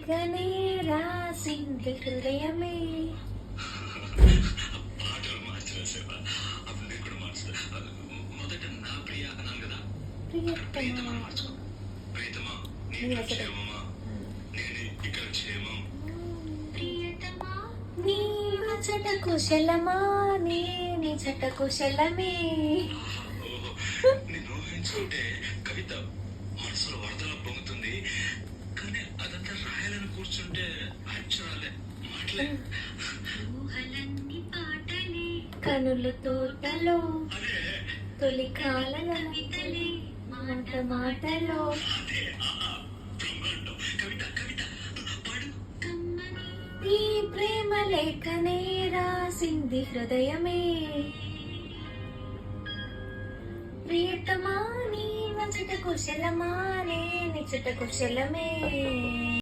లేఖనే రాసింది హృదయమే. పాటలు మార్చరాసేవా? అప్పుడు నేను కూడా మార్చుతా. మొదట నా ప్రియ అన్నాను కదా, ప్రియతమా మార్చుకో. ప్రియతమా నీ క్షేమమా, నేను ఇక్కడ క్షేమం. ప్రియతమా నీ వచట కుశలమా, నీ నిజట కుశలమే. నేను ఊహించుకుంటే కవిత మనసులో వరదలా పొంగుతుంది, కానీ అదంతా రాయాలని కూర్చుంటే అక్షరాలే మాటలే. కనుల తోటలో తొలి కాల కవితలే, మాట మాటలో అదే బ్రహ్మాండం. కవిత కవిత పాడు. ఈ ప్రేమ లేఖనే రాసింది హృదయమే. ప్రియతమా నీ వచట కుశలమా, నే నిచట కుశలమే.